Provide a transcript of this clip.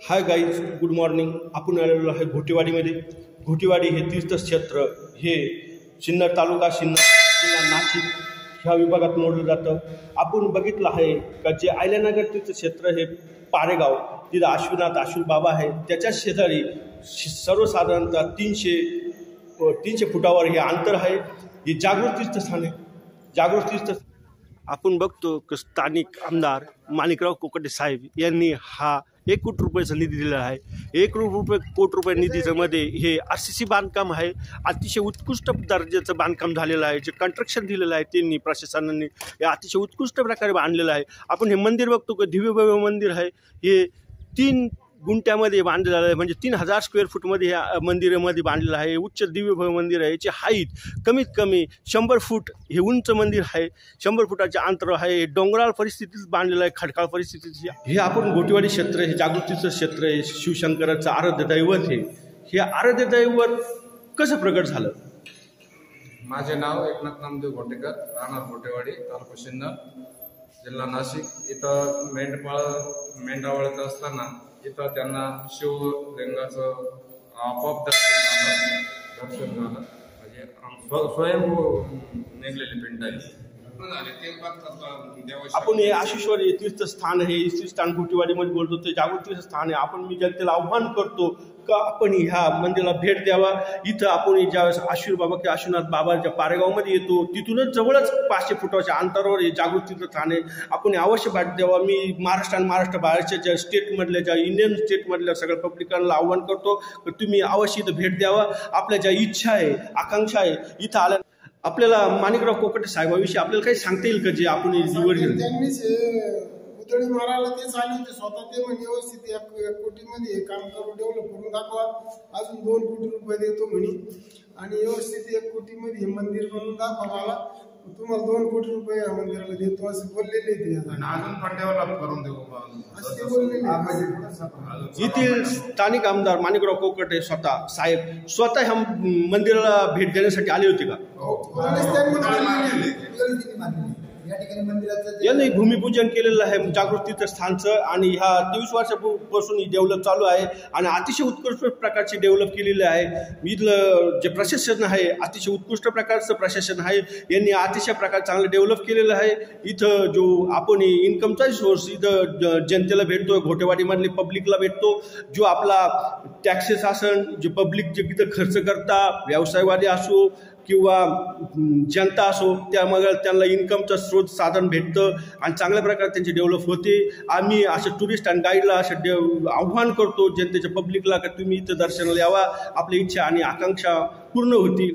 Hi guys, good morning. आपण आलेलो आहे घोटेवाडीमध्ये. घोटेवाडी हे तीर्थक्षेत्र हे सिन्नर तालुका, सिन्नर जिल्हा नाशिक ह्या विभागात मोडलं जातं. आपण बघितलं आहे का जे आयल्यानगर तीर्थक्षेत्र हे पारेगाव, तिथं अश्वनाथ आशुल बाबा आहे, त्याच्या शेजारी सर्वसाधारणतः 300 फुटावर हे अंतर आहे. हे जागृत तीर्थस्थान आहे. जागृत तीर्थ आपण बघतो की स्थानिक आमदार माणिकराव कोकाटे साहेब यांनी हा 1 कोटी रुपयाचा निधी दिलेला आहे. 1 कोटी रुपये निधीचं मध्ये हे RCC बांधकाम आहे. अतिशय उत्कृष्ट दर्जाचं बांधकाम झालेलं आहे. जे कंस्ट्रक्शन दिलेलं आहे त्यांनी, प्रशासनाने हे अतिशय उत्कृष्ट प्रकारे बांधलेलं आहे. आपण हे मंदिर बघतो की दिव्य भव्य मंदिर आहे. हे 3 गुंठ्यामध्ये बांधलेलं आहे, म्हणजे 3000 स्क्वेअर फूटमध्ये ह्या मंदिरामध्ये बांधलेलं आहे. उच्च दिव्य भव्य मंदिर आहे. याची हाईट कमीत कमी 100 फूट हे उंच मंदिर आहे. 100 फुटाचे अंतर आहे. हे डोंगराळ परिस्थितीत बांधलेलं आहे, खडकाळ परिस्थितीत. हे आपण घोटेवाडी क्षेत्र, हे जागृतीचं क्षेत्र आहे. शिवशंकराचं आराध्य दैवत हे आराध्य दैवत कसं प्रगट झालं? माझे नाव एकनाथ नामदेव घोटेकर, राहणार घोटेवाडी, तालुका सिन्नर, जिल्हा नाशिक. इथं मेंढरावळत असताना इथं त्यांना शिवलिंगाचं आपोआप दर्शन झालं. म्हणजे स्वयंभू निघलेली पिंड आहे. आपण हे आशिश्वर तीर्थस्थान आहे, तीर्थस्थान घोटेवाडीमध्ये बोलतो, ते जागृत तीर्थस्थान आहे. आपण मी जनतेला आव्हान करतो का आपण ह्या मंदिराला भेट द्यावा. इथं आपण ज्यावेळेस आशुर बाबा किंवा आशुनाथ बाबाच्या पारेगावमध्ये येतो, तिथूनच जवळच 500 फुटाच्या अंतरावर हे जागृत तीर्थस्थान आहे. आपण अवश्य भेट द्यावा. मी महाराष्ट्र बाहेरच्या ज्या स्टेटमधल्या, ज्या इंडियन स्टेटमधल्या सगळ्या पब्लिकांना आव्हान करतो की तुम्ही अवश्य इथं भेट द्यावा. आपल्या ज्या इच्छा आहे, आकांक्षा आहे, इथं आल्या आपल्याला माणिकराव कोकाटे साहेबांविषयी आपल्याला काही सांगता येईल का? जे आपण निवड घेतली त्यांनीच पुतळी मारायला तेच आली होते स्वतः. ते म्हणे व्यवस्थित 1 कोटीमध्ये हे काम करून डेव्हलप करून दाखवा, अजून 2 कोटी रुपये देतो म्हणे, आणि व्यवस्थित 1 कोटीमध्ये हे मंदिर बनवून दाखवा मला, तुम्हाला 2 कोटी रुपये या मंदिराला देतो असे बोललेले ते. अजून पण डेव्हलप करून देऊ असे बोललेले. येथील स्थानिक आमदार माणिकराव कोकाटे स्वतः ह्या मंदिराला भेट देण्यासाठी आले होते का? यांनी भूमिपूजन केलेलं आहे जागृत तीर्थस्थानचं, आणि ह्या 23 वर्षापासून ही डेव्हलप चालू आहे आणि अतिशय उत्कृष्ट प्रकारची डेव्हलप केलेली आहे. इथलं जे प्रशासन आहे अतिशय उत्कृष्ट प्रकारचं प्रशासन आहे. यांनी अतिशय प्रकार चांगलं डेव्हलप केलेलं आहे. इथं जो आपण इन्कमचा सोर्स इथं जनतेला भेटतो, घोटेवाडीमधले पब्लिकला भेटतो. जो आपला टॅक्सेस असन, जे पब्लिक जे इथं खर्च करता, व्यवसायवादी असो किंवा जनता असो, त्यामुळे त्यांना इन्कमचं स्रोत साधन भेटतं आणि चांगल्या प्रकारे त्यांची डेव्हलप होते. आम्ही असं टुरिस्ट आणि गाईडला असं आव्हान करतो जनतेच्या पब्लिकला की तुम्ही इथं दर्शनाला यावा. आपली इच्छा आणि आकांक्षा पूर्ण होती.